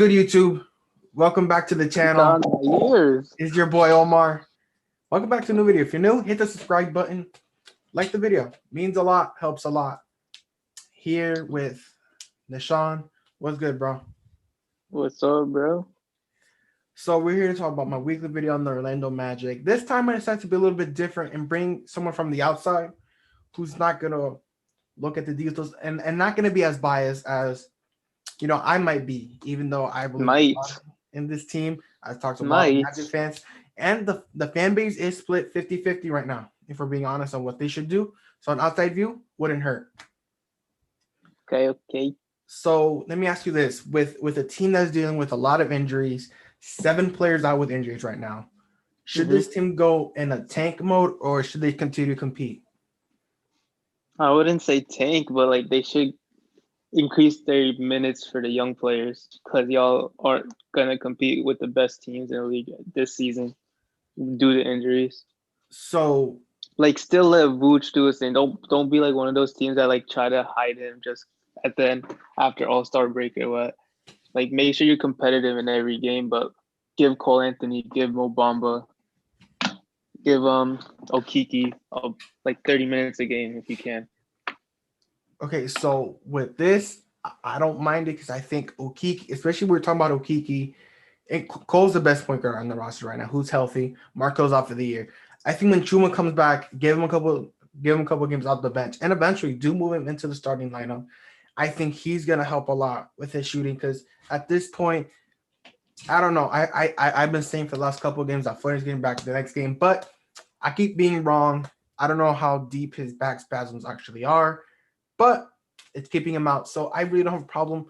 good, YouTube? Welcome back to the channel. God, years. It's your boy Omar. Welcome back to a new video. If you're new, hit the subscribe button. Like the video. Means a lot, helps a lot. Here with Nishan. What's good, bro? What's up, bro? So we're here to talk about my weekly video on the Orlando Magic. This time I decided to be a little bit different and bring someone from the outside who's not going to look at the details and not going to be as biased as I might be, even though I believe in this team. I've talked to a lot of Magic fans, and the fan base is split 50-50 right now, if we're being honest on what they should do. So an outside view wouldn't hurt. Okay. So let me ask you this. With a team that's dealing with a lot of injuries, 7 players out with injuries right now, should this team go in a tank mode or should they continue to compete? I wouldn't say tank, but they should increase their minutes for the young players because y'all aren't gonna compete with the best teams in the league this season due to injuries. So still let Vooch do his thing. Don't be like one of those teams that try to hide him just at the end after All-Star break or what. Make sure you're competitive in every game, but give Cole Anthony, give Mo Bamba, give Okiki 30 minutes a game if you can. Okay, so with this, I don't mind it because I think Okiki, especially we're talking about Okiki, and Cole's the best point guard on the roster right now. Who's healthy? Markelle's out for the year. I think when Chuma comes back, give him a couple games off the bench, and eventually do move him into the starting lineup. I think he's gonna help a lot with his shooting because at this point, I don't know. I've been saying for the last couple of games that Flair's getting back to the next game, but I keep being wrong. I don't know how deep his back spasms actually are, but it's keeping him out. So I really don't have a problem.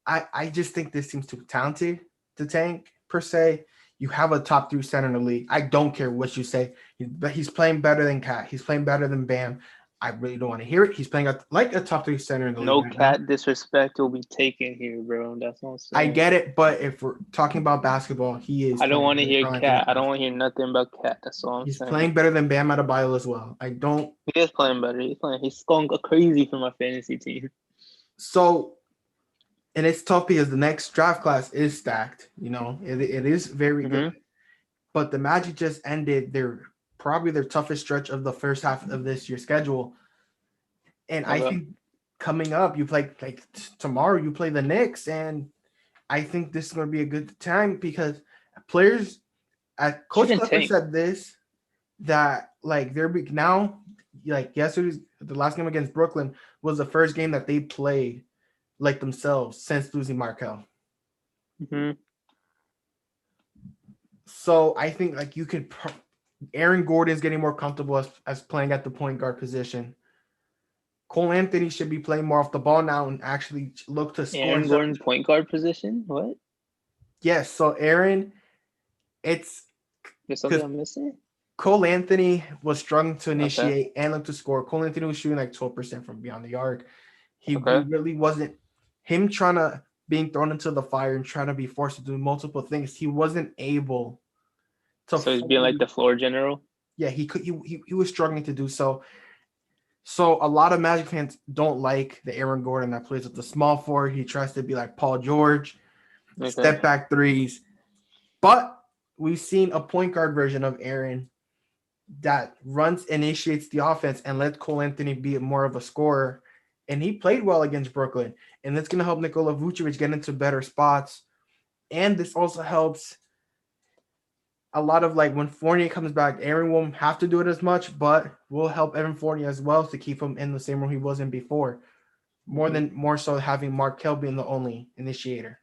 I just think this team's too talented to tank per se. You have a top 3 center in the league. I don't care what you say. He's playing better than Cat. He's playing better than Bam. I really don't want to hear it. He's playing like a top 3 center in the league. No Cat disrespect will be taken here, bro. That's what I'm saying. I get it, but if we're talking about basketball, he is. I don't want to hear Cat. I don't want to hear nothing about Cat. That's all I'm saying. He's playing better than Bam Adebayo as well. I don't. He is playing better. He's going crazy for my fantasy team. So, and it's tough because the next draft class is stacked. It is very good. But the Magic just ended probably their toughest stretch of the first half of this year's schedule. And I think coming up, you play tomorrow, you play the Knicks, and I think this is going to be a good time because players Coach Clifford said this, that they're now, yesterday, the last game against Brooklyn was the first game that they played themselves since losing Markelle. So I think you could. Aaron Gordon's getting more comfortable as playing at the point guard position. Cole Anthony should be playing more off the ball now and actually look to score. Aaron Gordon's point guard position? What? Yes. So Aaron, there's something I'm missing. Cole Anthony was struggling to initiate and look to score. Cole Anthony was shooting 12% from beyond the arc. He really wasn't. Him being thrown into the fire and trying to be forced to do multiple things, he wasn't able to. So he's being like the floor general? Yeah, he was struggling to do so. So a lot of Magic fans don't like the Aaron Gordon that plays with the small forward. He tries to be like Paul George, step back threes. But we've seen a point guard version of Aaron that initiates the offense and lets Cole Anthony be more of a scorer. And he played well against Brooklyn. And that's going to help Nikola Vucevic get into better spots. And this also helps a lot of when Fournier comes back, Aaron won't have to do it as much, but will help Evan Fournier as well to keep him in the same role he was in before. More so having Markelle being the only initiator.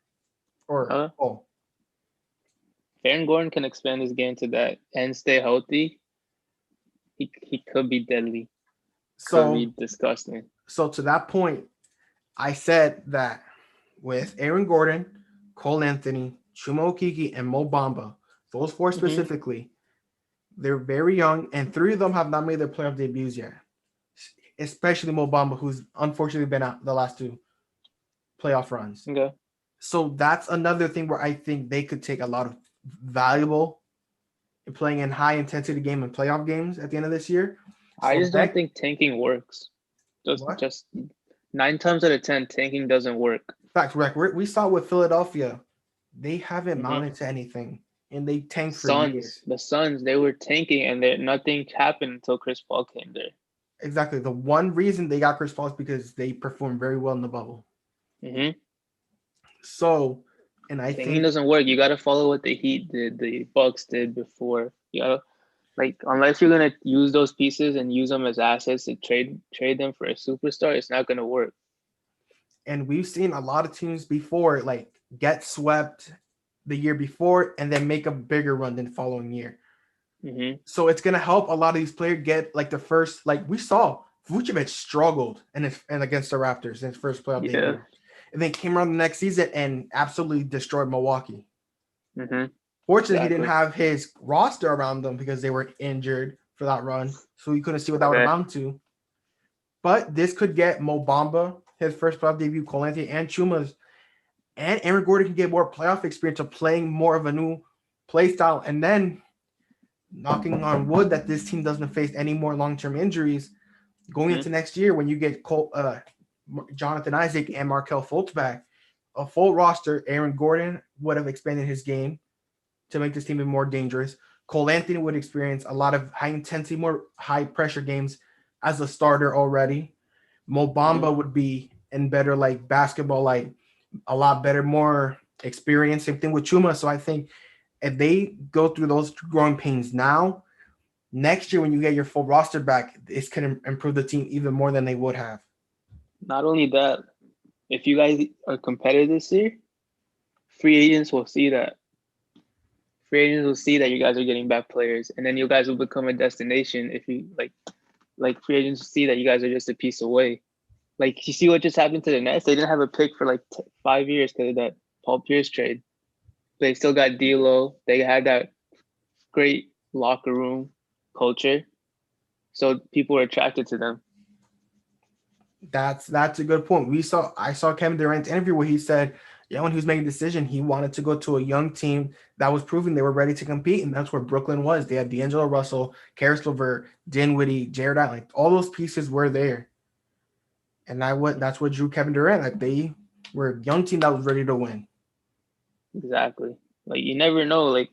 Aaron Gordon can expand his game to that and stay healthy. He could be deadly. Could be disgusting. So to that point, I said that with Aaron Gordon, Cole Anthony, Chuma Okeke, and Mo Bamba, those 4 specifically, they're very young, and 3 of them have not made their playoff debuts yet. Especially Mo Bamba, who's unfortunately been out the last 2 playoff runs. Okay. So that's another thing where I think they could take a lot of valuable in playing in high-intensity game and playoff games at the end of this year. I just don't think tanking works. Just 9 times out of 10, tanking doesn't work. Fact, we saw with Philadelphia they haven't Mm-hmm. mounted to anything, and they tanked for Suns, years. the Suns, they were tanking, and nothing happened until Chris Paul came there. Exactly. The one reason they got Chris Paul is because they performed very well in the bubble. Mm-hmm. So, and I Tanking think, doesn't work. You gotta follow what the Heat did, the Bucks did before. You gotta like unless you're gonna use those pieces and use them as assets to trade them for a superstar, it's not gonna work. and we've seen a lot of teams before, like get swept the year before and then make a bigger run than the following year. Mm-hmm. So it's gonna help a lot of these players get like the first, like we saw Vucevic struggled and against the Raptors in his first playoff Yeah. debut, and then came around the next season and absolutely destroyed Milwaukee. Mm-hmm. Fortunately, he didn't Exactly. have his roster around them because they were injured for that run, so he couldn't see what that would Okay. amount to. But this could get Mo Bamba his first playoff debut, Cole Anthony and Chuma's, and Aaron Gordon can get more playoff experience of playing more of a new play style, and then knocking on wood that this team doesn't face any more long-term injuries going Mm-hmm. into next year when you get Jonathan Isaac and Markelle Fultz back. A full roster, Aaron Gordon would have expanded his game to make this team even more dangerous. Cole Anthony would experience a lot of high intensity, more high pressure games as a starter already. Mo Mm-hmm. Bamba would be in better like basketball, like a lot better, more experience. Same thing with Chuma. So I think if they go through those growing pains now, next year when you get your full roster back, it's going to improve the team even more than they would have. Not only that, if you guys are competitive this year, free agents will see that. Free agents will see that you guys are getting back players, and then you guys will become a destination. If you like free agents will see that you guys are just a piece away. Like you see what just happened to the Nets. They didn't have a pick for like 5 years because of that Paul Pierce trade. They still got D'Lo. They had that great locker room culture, so people were attracted to them. That's a good point. I saw Kevin Durant's interview where he said, yeah, when he was making a decision, he wanted to go to a young team that was proving they were ready to compete, and that's where Brooklyn was. They had D'Angelo Russell, Karis LeVert, Dinwiddie, Jared Allen. All those pieces were there, and that's what drew Kevin Durant. Like they were a young team that was ready to win. Exactly. Like you never know. Like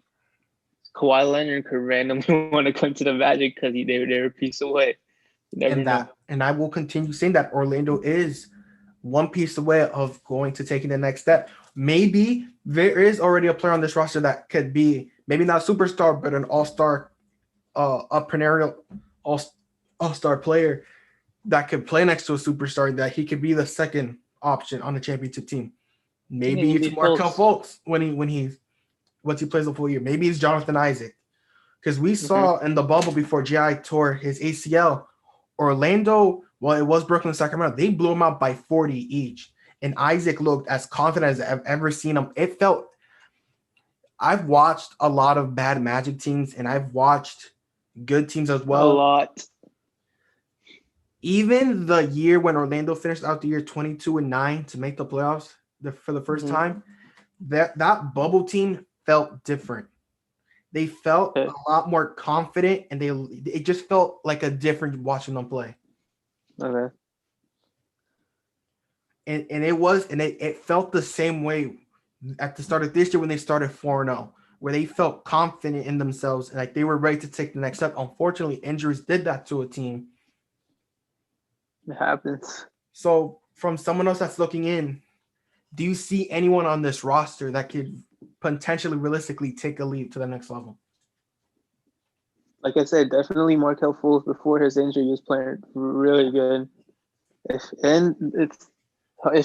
Kawhi Leonard could randomly want to come to the Magic because they're a piece away. You never know. And I will continue saying that Orlando is one piece away of going to taking the next step. Maybe there is already a player on this roster that could be maybe not a superstar, but an all-star, a perennial all-star player that could play next to a superstar, that he could be the second option on the championship team. I think it Maybe will it's be Markelle Fultz. Fultz once he plays the full year. Maybe it's Jonathan Isaac. Because we Mm-hmm. saw in the bubble before GI tore his ACL, Orlando, well, it was Brooklyn, Sacramento. They blew him out by 40 each. And Isaac looked as confident as I've ever seen him. I've watched a lot of bad Magic teams and I've watched good teams as A well. lot. Even the year when Orlando finished out the year 22-9 to make the playoffs for the first Mm-hmm. time, that bubble team felt different. They felt Okay. a lot more confident, and it just felt like a different watching them play. Okay. And it felt the same way at the start of this year when they started 4-0, where they felt confident in themselves and like they were ready to take the next step. Unfortunately, injuries did that to a team. It happens. So from someone else that's looking in, do you see anyone on this roster that could potentially realistically take a leap to the next level? Like I said, definitely Markelle Fultz before his injury was playing really good. If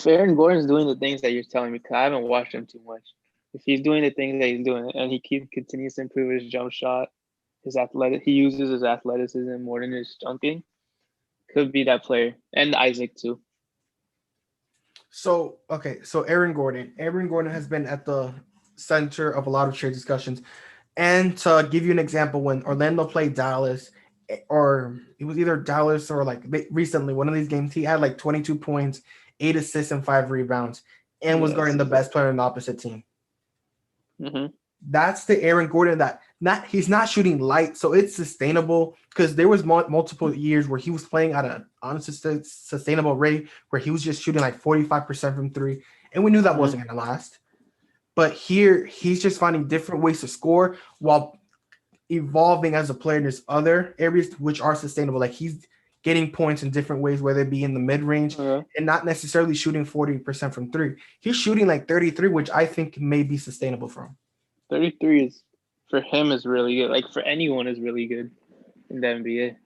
Aaron Gordon's doing the things that you're telling me, because I haven't watched him too much. If he's doing the things that he's doing and he continues to improve his jump shot, he uses his athleticism more than his dunking, could be that player. And Isaac too. So Aaron Gordon. Aaron Gordon has been at the center of a lot of trade discussions. And to give you an example, when Orlando played Dallas, or it was either Dallas or like recently, one of these games, he had like 22 points, 8 assists, and 5 rebounds, and was guarding Yes. the best player in the opposite team. Mm-hmm. That's the Aaron Gordon that he's not shooting light, so it's sustainable because there was multiple years where he was playing at an unsustainable rate where he was just shooting like 45% from three, and we knew that Mm-hmm. wasn't going to last. But here, he's just finding different ways to score while evolving as a player in his other areas, which are sustainable. Like he's getting points in different ways, whether it be in the mid range and not necessarily shooting 40% from three. He's shooting like 33, which I think may be sustainable for him. 33 is for him is really good. Like for anyone is really good in the NBA.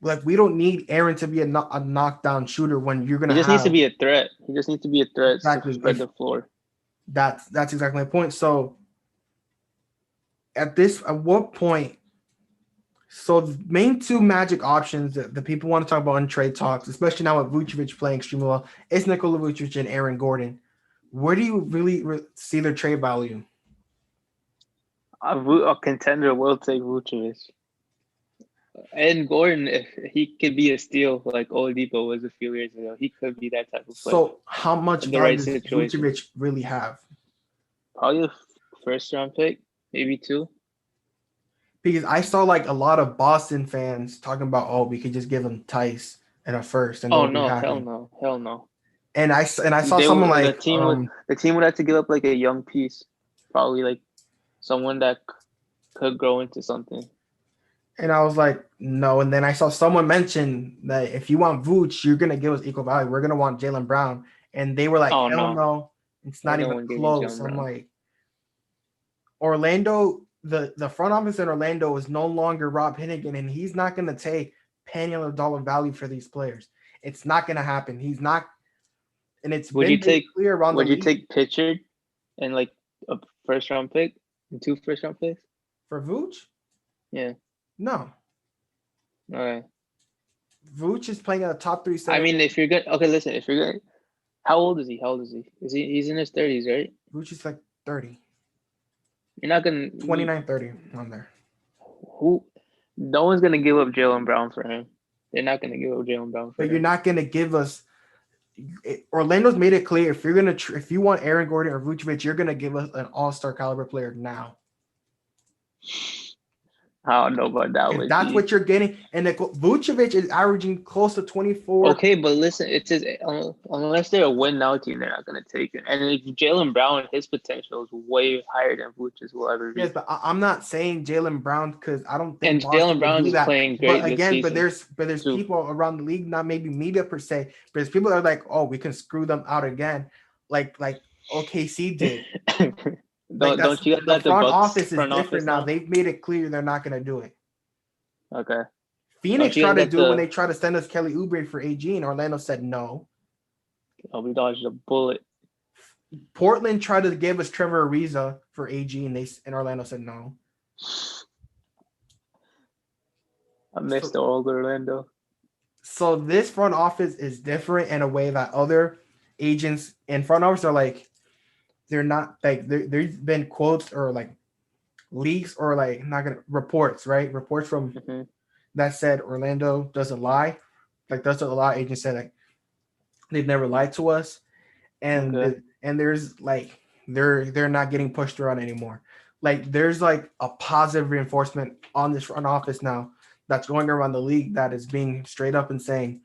Like we don't need Aaron to be a knockdown shooter when you're gonna He just have needs to be a threat. He just needs to be a threat exactly to spread the floor. That's exactly my point. So at what point? So the main two Magic options that the people want to talk about in trade talks, especially now with Vucevic playing extremely well, is Nikola Vucevic and Aaron Gordon. Where do you really see their trade value? A contender will take Vucevic. And Gordon, if he could be a steal like Oladipo was a few years ago, he could be that type of player. So how much value does Vucevic really have? Probably a first round pick, maybe 2. Because I saw like a lot of Boston fans talking about, oh, we could just give him Tice and a first, and hell no. And I saw someone like the team would have to give up like a young piece, probably like someone that could grow into something. And I was like, no. And then I saw someone mention that if you want Vooch, you're gonna give us equal value. We're gonna want Jaylen Brown, and they were like, hell no, it's not even close. I'm like, Orlando, the front office in Orlando is no longer Rob Hennigan, and he's not gonna take penny on the dollar value for these players. It's not gonna happen. He's not, and it's clear around. Would you take Pitcher and like a first round pick and 2 first round picks for Vooch? Yeah. No. All right. Vooch is playing at a top 3 center. I mean, if you're good, okay, listen. If you're good, how old is he? He's in his 30s, right? Vooch is like 30. You're not gonna 29, 30 on there. No one's gonna give up Jaylen Brown for him. They're not gonna give up Jaylen Brown for him. But you're not gonna give us. Orlando's made it clear if you want Aaron Gordon or Vucevic, you're gonna give us an all-star caliber player now. I don't know about that. That's what you're getting, and Vucevic is averaging close to 24. Okay, but listen, it's just unless they're a win now team, they're not going to take it. And if Jaylen Brown, his potential is way higher than Vucevic will ever be. Yes, but I'm not saying Jaylen Brown because I don't think. And Jaylen Brown is playing great. But again, there's people around the league, not maybe media per se, but there's people that are like, oh, we can screw them out again, like OKC did. Don't you the front office is different now. They've made it clear they're not going to do it. Okay. Phoenix tried to do it when they tried to send us Kelly Oubre for AG, and Orlando said no. Oh, we dodged a bullet. Portland tried to give us Trevor Ariza for AG, and Orlando said no. I missed the old Orlando. So this front office is different in a way that other agents and front office are like, they're not like there's been quotes or like leaks or like not gonna reports, right? Reports from that said Orlando doesn't lie. Like that's what a lot of agents said, like they've never lied to us. And and there's like they're not getting pushed around anymore. Like there's like a positive reinforcement on this front office now that's going around the league that is being straight up and saying,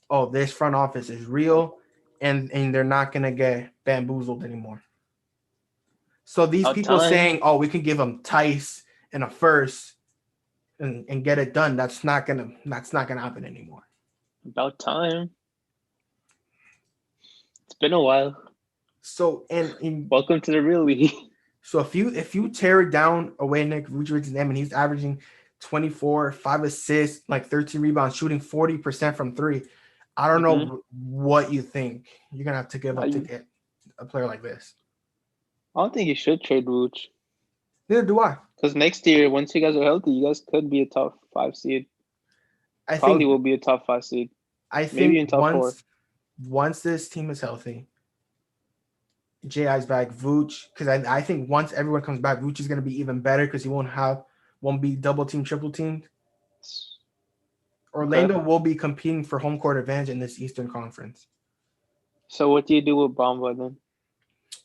oh, this front office is real and they're not gonna get bamboozled anymore. So these people saying, oh, we can give them Tice and a first and get it done, that's not gonna happen anymore. About time. It's been a while. So and welcome to the real league. So if you tear it down away Nick Vucevic's name and he's averaging 24, 5 assists, like 13 rebounds, shooting 40% from 3, I don't know what you think you're gonna have to give up to get a player like this. I don't think you should trade Vooch. Neither do I. Because next year, once you guys are healthy, you guys could be a top 5 seed. I think will be a top 5 seed. I think maybe in top 4. Once this team is healthy, J.I.'s back, Vooch, because I think once everyone comes back, Vooch is going to be even better because he won't be double team, triple teamed. Orlando will be competing for home court advantage in this Eastern Conference. So what do you do with Bamba then?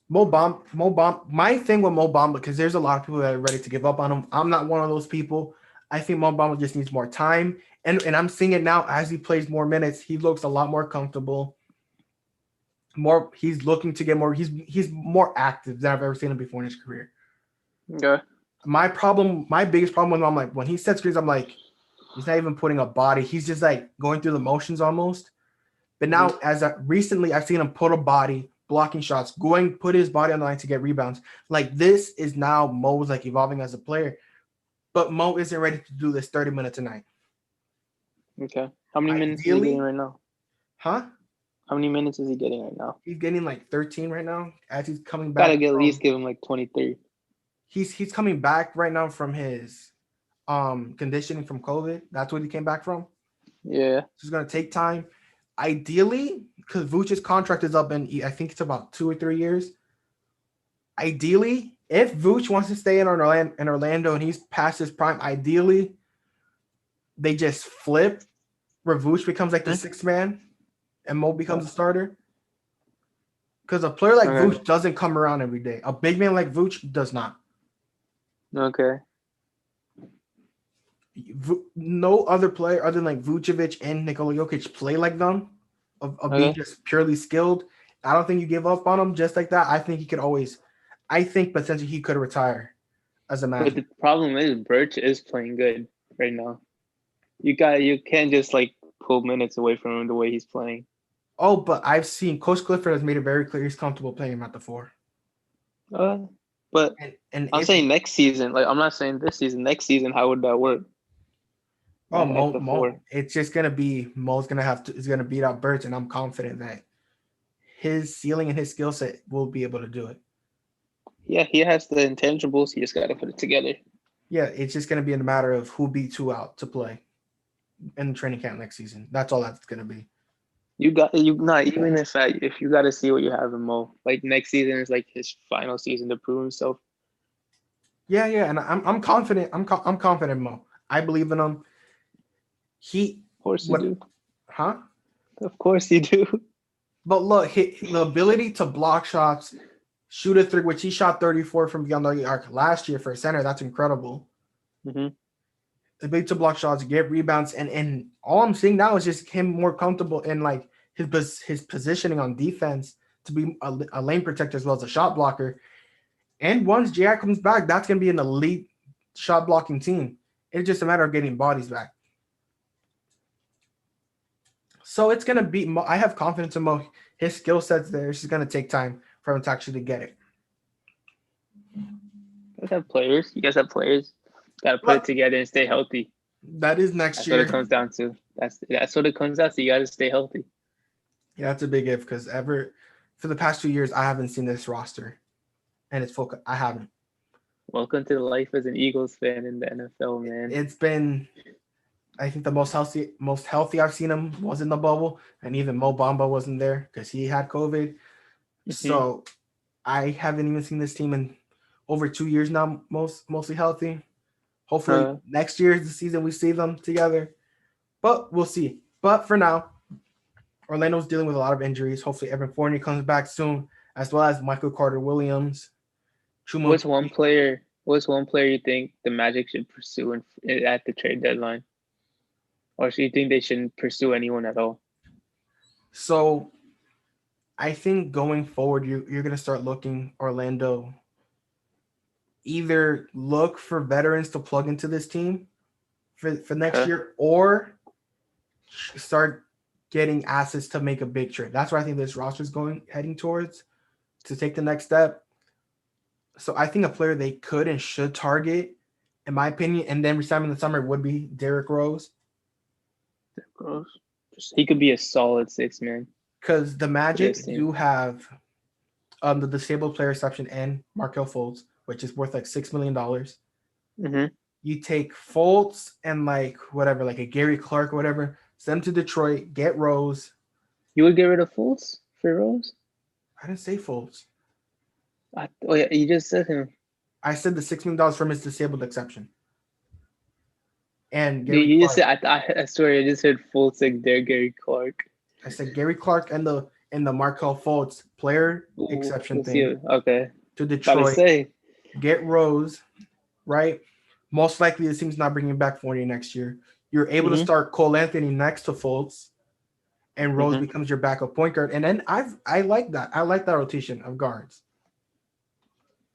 Mo Bamba. My thing with Mo Bamba, because there's a lot of people that are ready to give up on him. I'm not one of those people. I think Mo Bamba just needs more time. And I'm seeing it now as he plays more minutes. He looks a lot more comfortable. He's looking to get more. He's more active than I've ever seen him before in his career. Okay. My biggest problem with him, I'm like, when he sets screens, I'm like, he's not even putting a body. He's just like going through the motions almost. But now, recently, I've seen him put a body, blocking shots, put his body on the line to get rebounds. Like, this is now Mo's like evolving as a player. But Mo isn't ready to do this 30 minutes a night. Okay. How many minutes is he getting right now? Huh? How many minutes is he getting right now? He's getting like 13 right now as he's coming back. Gotta at least give him like 23. He's coming back right now from his conditioning from COVID. That's what he came back from. Yeah. So it's gonna take time. Ideally, because Vucevic's contract is up in I think it's about 2 or 3 years. Ideally, if Vucevic wants to stay in Orlando and he's past his prime, ideally they just flip where Vucevic becomes like the sixth man and Mo becomes a starter. Because a player like Vucevic doesn't come around every day. A big man like Vucevic does not. Okay. No other player other than like Vucevic and Nikola Jokic play like them of being just purely skilled. I don't think you give up on him just like that. I think he could always – I think potentially he could retire as a Magic. But the problem is Birch is playing good right now. You can't just like pull minutes away from him the way he's playing. Oh, but I've seen Coach Clifford has made it very clear he's comfortable playing him at the 4. But I'm saying next season. Like, I'm not saying this season. Next season, how would that work? Oh, Mo, it's just gonna be Mo's gonna beat out Birch, and I'm confident that his ceiling and his skill set will be able to do it. Yeah, he has the intangibles. He just got to put it together. Yeah, it's just gonna be in a matter of who beats who out to play in the training camp next season. That's all that's gonna be. Even if you got to see what you have in Mo. Like, next season is like his final season to prove himself. Yeah, and I'm confident. I'm confident in Mo. I believe in him. Of course you do. Huh? Of course you do. But look, the ability to block shots, shoot a 3, which he shot 34 from beyond the arc last year for a center. That's incredible. Mm-hmm. The ability to block shots, get rebounds, and all I'm seeing now is just him more comfortable in like his positioning on defense to be a lane protector as well as a shot blocker. And once J.I. comes back, that's going to be an elite shot blocking team. It's just a matter of getting bodies back. So it's going to be Mo. I have confidence in Mo. His skill set's there. It's just going to take time for him to actually get it. You guys have players. Got to put it together and stay healthy. That is next year. That's what it comes down to. That's what it comes down to. You got to stay healthy. Yeah, that's a big if because for the past 2 years, I haven't seen this roster. And it's full. I haven't. Welcome to life as an Eagles fan in the NFL, man. It's been, I think the most healthy I've seen him was in the bubble, and even Mo Bamba wasn't there because he had COVID. Mm-hmm. So I haven't even seen this team in over 2 years now, mostly healthy. Hopefully next year is the season we see them together, but we'll see. But for now, Orlando's dealing with a lot of injuries. Hopefully Evan Fournier comes back soon, as well as Michael Carter-Williams. What's one player you think the Magic should pursue at the trade deadline? Or do you think they shouldn't pursue anyone at all? So I think going forward, you're going to start looking Orlando. Either look for veterans to plug into this team for next year or start getting assets to make a big trade. That's where I think this roster is heading towards to take the next step. So I think a player they could and should target, in my opinion, and then resign in the summer would be Derrick Rose. He could be a solid 6-man. Because the Magic do have the disabled player exception and Markelle Fultz, which is worth like $6 million. Mm-hmm. You take Fultz and like a Gary Clark or whatever, send them to Detroit, get Rose. You would get rid of Fultz for Rose? I didn't say Fultz. You just said him. I said the $6 million from his disabled exception. And Gary you Clark. Just said, I swear I just heard Fultz like Gary Clark. I said Gary Clark and the Markelle Fultz player exception thing. Okay. To Detroit. Get Rose, right? Most likely the team's not bringing back Fournier next year. You're able to start Cole Anthony next to Fultz. and Rose becomes your backup point guard. And then I like that. I like that rotation of guards.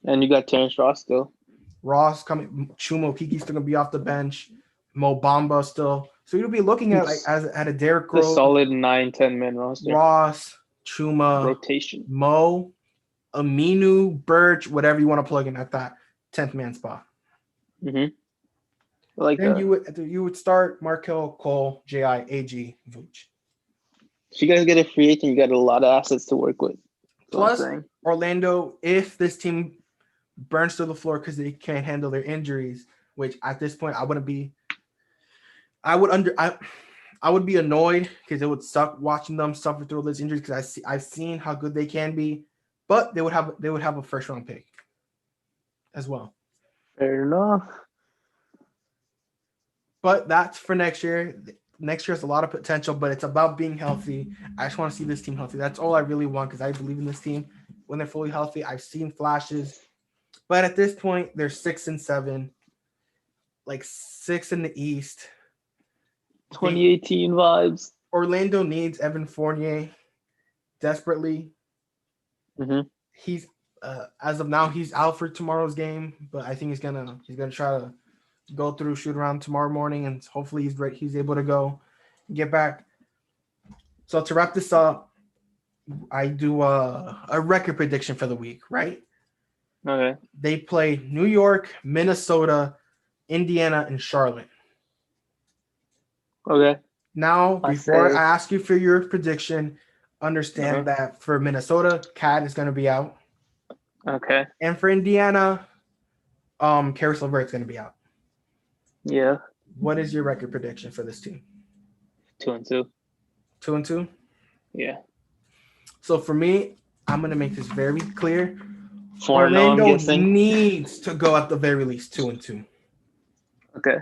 And you got Terrence Ross still. Ross coming, Chuma Okiki's still gonna be off the bench. Mo Bamba still. So you'll be looking at at a Derrick Rose, a solid 9-10 man roster. Ross, Chuma, rotation, Mo, Aminu, Birch, whatever you want to plug in at that 10th man spot. I like then that. You would start Markelle, Cole, J.I., A.G., Vooch. If you guys get a free agent, you got a lot of assets to work with. Plus, Orlando, if this team burns to the floor because they can't handle their injuries, which at this point I would be annoyed because it would suck watching them suffer through all those injuries because I've seen how good they can be, but they would have a first round pick as well. Fair enough. But that's for next year. Next year has a lot of potential, but it's about being healthy. I just want to see this team healthy. That's all I really want because I believe in this team. When they're fully healthy, I've seen flashes. But at this point, they're 6-7, like 6 in the East. 2018 vibes. Orlando needs Evan Fournier desperately. He's as of now he's out for tomorrow's game, but I think he's gonna try to go through shoot around tomorrow morning, and hopefully he's able to go and get back. So to wrap this up, I do a record prediction for the week, right? Okay. They play New York, Minnesota, Indiana, and Charlotte. Okay. Now, before I ask you for your prediction, understand that for Minnesota, Cat is going to be out. Okay. And for Indiana, Caris LeVert is going to be out. Yeah. What is your record prediction for this team? 2-2. 2-2? Yeah. So for me, I'm going to make this very clear. 4-0, Orlando I'm guessing. needs to go at the very least 2-2. Okay.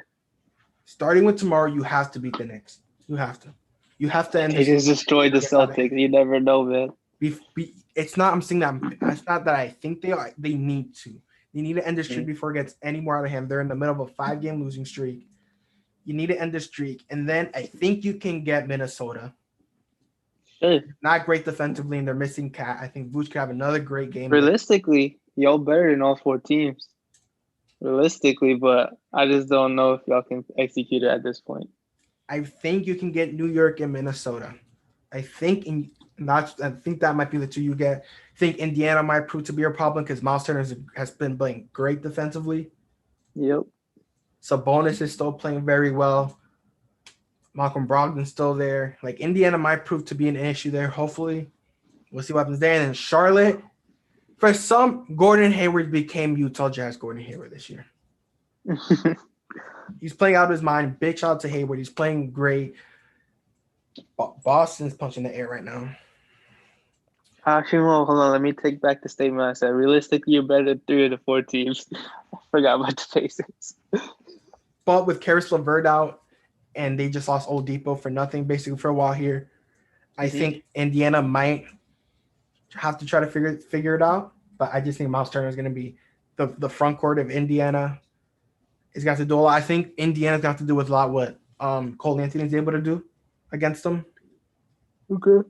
Starting with tomorrow, you have to beat the Knicks. You have to. You have to end. They just destroyed the Celtics. You never know, man. It's not. I'm saying that. It's not that I think they are. They need to. They need to end the streak before it gets any more out of hand. They're in the middle of a 5-game losing streak. You need to end the streak, and then I think you can get Minnesota. Sure. Not great defensively, and they're missing Cat. I think Vuce could have another great game. Realistically, y'all better than all 4 teams. Realistically, but I just don't know if y'all can execute it at this point. I think you can get New York and Minnesota. I think that might be the two you get. I think Indiana might prove to be a problem because Miles Turner has been playing great defensively. Yep. Sabonis is still playing very well. Malcolm Brogdon's still there. Like Indiana might prove to be an issue there. Hopefully, we'll see what happens there. And then Charlotte, for some, Gordon Hayward became Utah Jazz Gordon Hayward this year. He's playing out of his mind. Big shout out to Hayward. He's playing great. Boston's punching the air right now. Actually, hold on. Let me take back the statement I said. Realistically, you're better than 3 of the 4 teams. I forgot about the Pacers. But with Caris LeVert out, and they just lost Oladipo for nothing, basically for a while here, I think Indiana might have to try to figure it out. But I just think Miles Turner is going to be the front court of Indiana. Is going to have to do a lot. I think Indiana's going to have to do with a lot what Cole Anthony's able to do against them. Okay.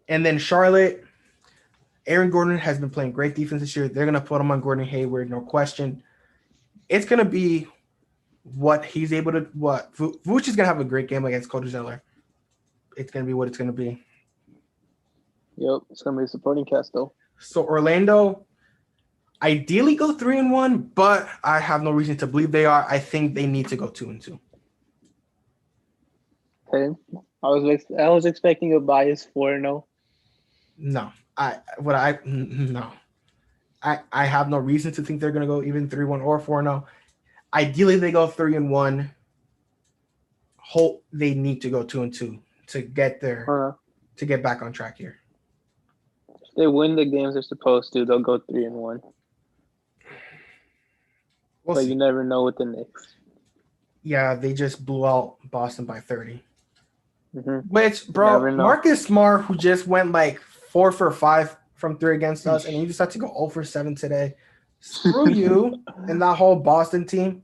And then Charlotte, Aaron Gordon has been playing great defense this year. They're going to put him on Gordon Hayward, no question. It's going to be what he's able to – what Vuce is going to have a great game against Cody Zeller. It's going to be what it's going to be. Yep, it's going to be a supporting cast, though. So Orlando ideally go 3-1, but I have no reason to believe they are. I think they need to go 2-2. Okay. I was expecting a bias 4-0. No. I have no reason to think they're going to go even 3-1 or 4-0. Ideally, they go 3-1. Hope they need to go 2-2 to get to get back on track here. If they win the games they're supposed to, they'll go 3-1. But you never know with the Knicks. Yeah, they just blew out Boston by 30. Which, bro, Marcus Smart, who just went like 4 for 5 from 3 against us, and he just had to go 0 for 7 today. Screw you and that whole Boston team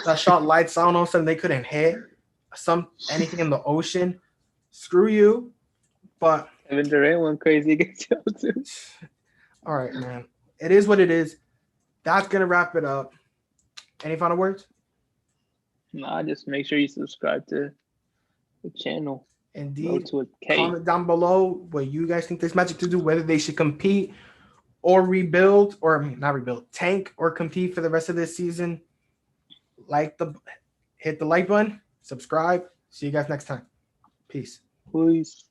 that shot lights out. All of a sudden they couldn't hit anything in the ocean. screw you. But Kevin Durant went crazy against y'all too. all right, man. It is what it is. That's gonna wrap it up. Any final words? Nah, just make sure you subscribe to the channel. Road Indeed. to a K. Comment down below what you guys think this Magic to do, whether they should compete or rebuild, or I mean, not rebuild, tank or compete for the rest of this season. Hit the like button, subscribe. See you guys next time. Peace. Peace.